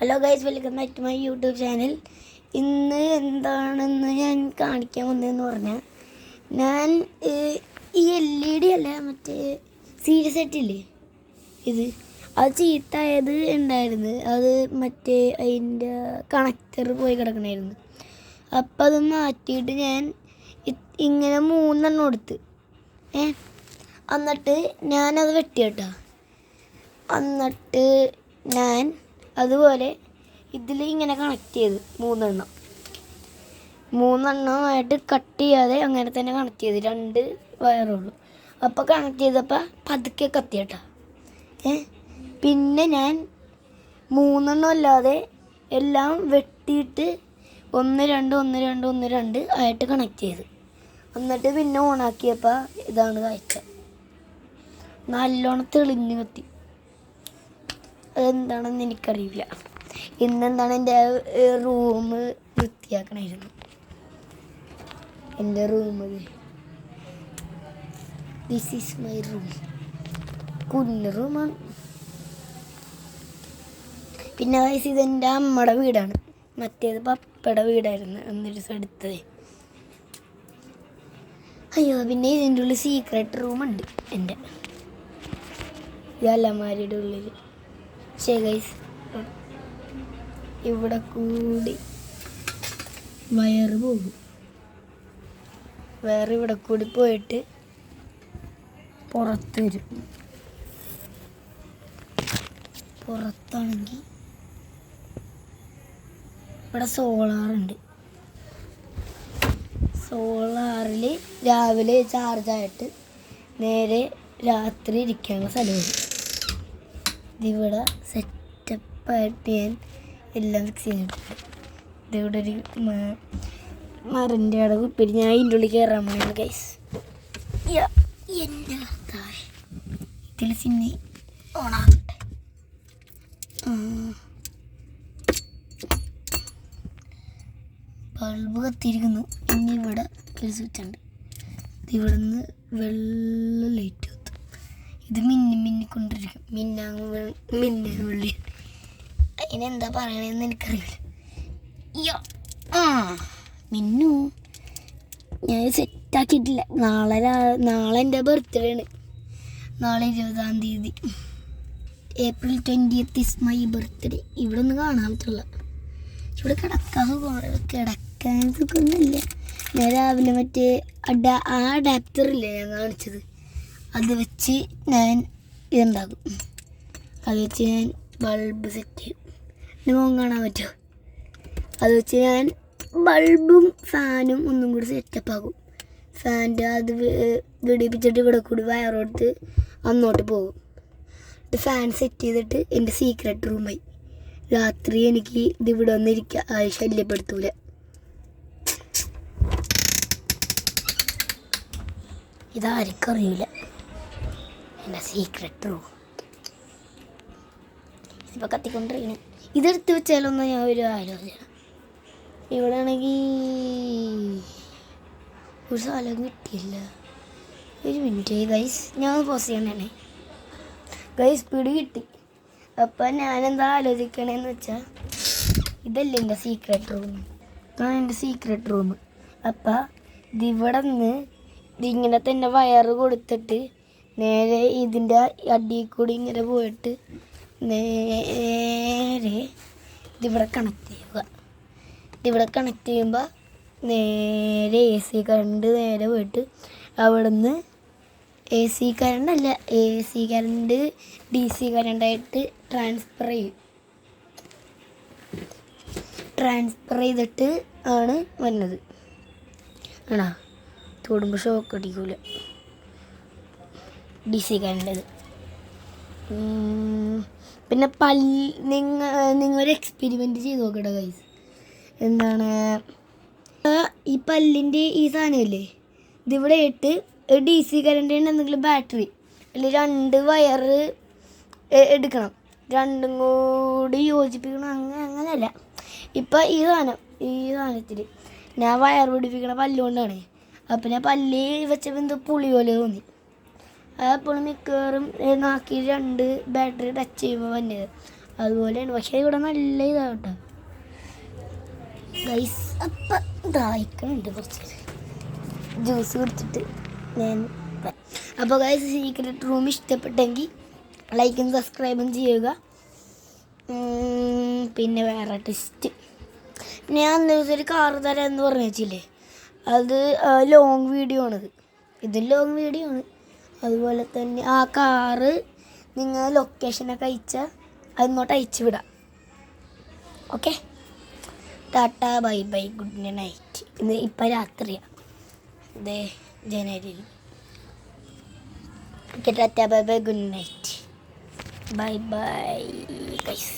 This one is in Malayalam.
Hello guys, welcome back to my YouTube channel. ഇന്ന് എന്താണെന്ന് ഞാൻ കാണിക്കാൻ വന്നതെന്ന് പറഞ്ഞാൽ, ഞാൻ ഈ LED അല്ല, മറ്റേ സീരീസ് സെറ്റില്ലേ ഇത്, അത് ചീത്തായത് ഉണ്ടായിരുന്നു. അത് മറ്റേ അതിൻ്റെ കണക്ടർ പോയി കിടക്കണമായിരുന്നു. അപ്പം അത് മാറ്റിയിട്ട് ഞാൻ ഇങ്ങനെ 3 എടുത്ത് എന്നിട്ട് ഞാനത് വെട്ടിയിട്ടാ. എന്നിട്ട് ഞാൻ അതുപോലെ ഇതിൽ ഇങ്ങനെ കണക്ട് ചെയ്ത് 3 3 കട്ട് ചെയ്യാതെ അങ്ങനെ തന്നെ കണക്ട് ചെയ്ത് 2 വയറുള്ളൂ. അപ്പോൾ കണക്ട് ചെയ്തപ്പോൾ പതുക്കെ കത്തിയട്ടാ. പിന്നെ ഞാൻ 3 അല്ലാതെ എല്ലാം വെട്ടിയിട്ട് 1 2 1 2 1 2 ആയിട്ട് കണക്ട് ചെയ്ത്, എന്നിട്ട് പിന്നെ ഓണാക്കിയപ്പോൾ ഇതാണ് കാഴ്ച. നല്ലോണം തെളിഞ്ഞ് കത്തി. അതെന്താണെന്ന് എനിക്കറിയില്ല. ഇന്നെന്താണ് എൻ്റെ റൂം വൃത്തിയാക്കണമായിരുന്നു. എൻ്റെ room, this is my room. കുഞ്ഞു റൂമാണ്. പിന്നെ ഇതെൻ്റെ അമ്മയുടെ വീടാണ്. മറ്റേത് പപ്പയുടെ വീടായിരുന്നു എന്നൊരു ദിവസം എടുത്തത്. അയ്യോ, പിന്നെ ഇതിൻ്റെ ഉള്ളിൽ സീക്രട്ട് റൂമുണ്ട് എൻ്റെ. ഈ അലമാരിയുടെ ഉള്ളിൽ. ശരി ഗൈസ്, ഇവിടെ കൂടി വയറ് പോകും. വയറ് ഇവിടെ കൂടി പോയിട്ട് പുറത്ത് വരും. പുറത്താണെങ്കിൽ ഇവിടെ സോളാറുണ്ട്. സോളാറിൽ രാവിലെ ചാർജായിട്ട് നേരെ രാത്രി ഇരിക്കാനുള്ള സ്ഥലമുണ്ട്. ഇതിവിടെ സെറ്റപ്പായിട്ട് ഞാൻ എല്ലാം ഫിക്സ് ചെയ്തിട്ടുണ്ട്. ഇതിവിടെ ഒരു മറിൻ്റെ അടവ്. പിന്നെ ഞാൻ ഇതിൻ്റെ ഉള്ളിൽ കയറാൻ വേണ്ടിയാണ് ഗൈസ്. എൻ്റെ ഇതിൽ സിന്നി ഓണാകട്ടെ. ബൾബ് കത്തിയിരിക്കുന്നു. ഇനി ഇവിടെ ഒരു സ്വിച്ചുണ്ട്. ഇതിവിടെ നിന്ന് വെള്ള ലൈറ്റ് കത്തും. ഇത് മിന്നിക്കൊണ്ടിരിക്കും. മിന്നാൻ വേണ്ടി. അതിനെന്താ പറയണതെന്ന് എനിക്കറിയില്ല. മിന്നു ഞാൻ സെറ്റാക്കിയിട്ടില്ല. നാളെ എൻ്റെ ബർത്ത്ഡേ ആണ്. നാളെ 20-ാം തീയതി, April 20th is my birthday. ഇവിടെ ഒന്നും കാണാൻ പറ്റില്ല. ഇവിടെ കിടക്കാൻ സുഖമൊന്നുമില്ല. ഞാൻ രാവിലെ മറ്റേ ആ അഡാപ്റ്ററില്ലേ ഞാൻ കാണിച്ചത്, അത് വെച്ച് ഞാൻ ഇതുണ്ടാക്കും. അത് വെച്ച് ഞാൻ ബൾബ് സെറ്റ് ചെയ്യും. എൻ്റെ മുഖം കാണാൻ പറ്റുമോ? അത് വെച്ച് ഞാൻ ബൾബും ഫാനും ഒന്നും കൂടി സെറ്റപ്പ് ആകും. ഫാൻ്റെ അത് വെടിപ്പിച്ചിട്ട് ഇവിടെ കൂടി വയറോട്ട് അങ്ങോട്ട് പോകും. ഫാൻ സെറ്റ് ചെയ്തിട്ട് എൻ്റെ സീക്രട്ട് റൂമായി. രാത്രി എനിക്ക് ഇതിവിടെ വന്നിരിക്കുക, അത് ശല്യപ്പെടുത്തൂല. ഇതാർക്കും അറിയില്ല എൻ്റെ സീക്രട്ട് റൂം. ഇതിപ്പോൾ കത്തിക്കൊണ്ടിരിക്കണേ. ഇതെടുത്ത് വെച്ചാലൊന്നും ഞാൻ ഒരു ആലോചന. ഇവിടെ ആണെങ്കിൽ ഒരു സ്ഥലം കിട്ടിയില്ല. ഒരു മിനിറ്റ് ഗൈസ്, ഞാൻ പോസ് ചെയ്യണേ ഗൈസ്. പിടി കിട്ടി. അപ്പം ഞാനെന്താ ആലോചിക്കണേന്ന് വെച്ചാൽ, ഇതല്ലേ എൻ്റെ സീക്രട്ട് റൂം. ഇതാണ് എൻ്റെ സീക്രട്ട് റൂം. അപ്പം ഇതിവിടെ നിന്ന് ഇതിങ്ങനെ തന്നെ വയറ് കൊടുത്തിട്ട് നേരെ ഇതിൻ്റെ അടിയിൽ കൂടി ഇങ്ങനെ പോയിട്ട് നേരെ ഇതിവിടെ കണക്ട് ചെയ്യുക. ഇതിവിടെ കണക്ട് ചെയ്യുമ്പോൾ നേരെ AC കറണ്ട് നേരെ പോയിട്ട് അവിടെ നിന്ന് AC കറണ്ടല്ല, AC കറണ്ട് DC കറണ്ടായിട്ട് ട്രാൻസ്ഫർ ചെയ്യും. ട്രാൻസ്ഫർ ചെയ്തിട്ട് ആണ് വരുന്നത്. ആണോ? തൊടുമ്പോൾ ഷോക്ക് അടിക്കൂല. DC കറണ്ടത്. പിന്നെ നിങ്ങളൊരു എക്സ്പെരിമെൻറ്റ് ചെയ്ത് നോക്കട്ടെ ഗൈസ്. എന്താണ് ഈ പല്ലിൻ്റെ ഈ സാധനമില്ലേ, ഇതിവിടെ ഇട്ട് DC കറണ്ടിൻ്റെ എന്തെങ്കിലും ബാറ്ററി അല്ലെങ്കിൽ 2 വയറ് എടുക്കണം. 2 കൂടി യോജിപ്പിക്കണം. അങ്ങനെയല്ല. ഇപ്പം ഈ സാധനത്തിൽ ഞാൻ വയർ പിടിപ്പിക്കണ പല്ലുകൊണ്ടാണ്. അപ്പം ഞാൻ പല്ല് വെച്ചപ്പോൾ എന്തോ പുളി പോലെ തോന്നി. അപ്പോൾ മിക്കവാറും നാക്കിൽ 2 ബാറ്ററി ടച്ച് ചെയ്യുമ്പോൾ വന്നത്. അതുപോലെയാണ്. പക്ഷേ ഇവിടെ നല്ല ഇതാവട്ടെ ഗൈസ്. അപ്പം ദാഹിക്കുന്നുണ്ട്, കുറച്ച് ജ്യൂസ് കുടിച്ചിട്ട് ഞാൻ. അപ്പോൾ ഗൈസ് സീക്രട്ട് റൂം ഇഷ്ടപ്പെട്ടെങ്കിൽ ലൈക്കും സബ്സ്ക്രൈബും ചെയ്യുക. പിന്നെ വേറെ ടെസ്റ്റ് ഞാൻ അന്ന് ദിവസം ഒരു കാറ് തരാമെന്ന് പറഞ്ഞു വെച്ചില്ലേ, അത് ലോങ് വീഡിയോ ആണിത്. ഇതും ലോങ് വീഡിയോ ആണ്. അതുപോലെ തന്നെ ആ കാറ് നിങ്ങൾ ലൊക്കേഷനൊക്കെ അയച്ചാൽ അതിങ്ങോട്ട് അയച്ചു വിടാം. Okay, Tata bye bye, good night. ഇപ്പം രാത്രിയാണ്, ഇതേ ജനുവരിയിൽ. Okay, Tata bye bye, good night, bye bye guys.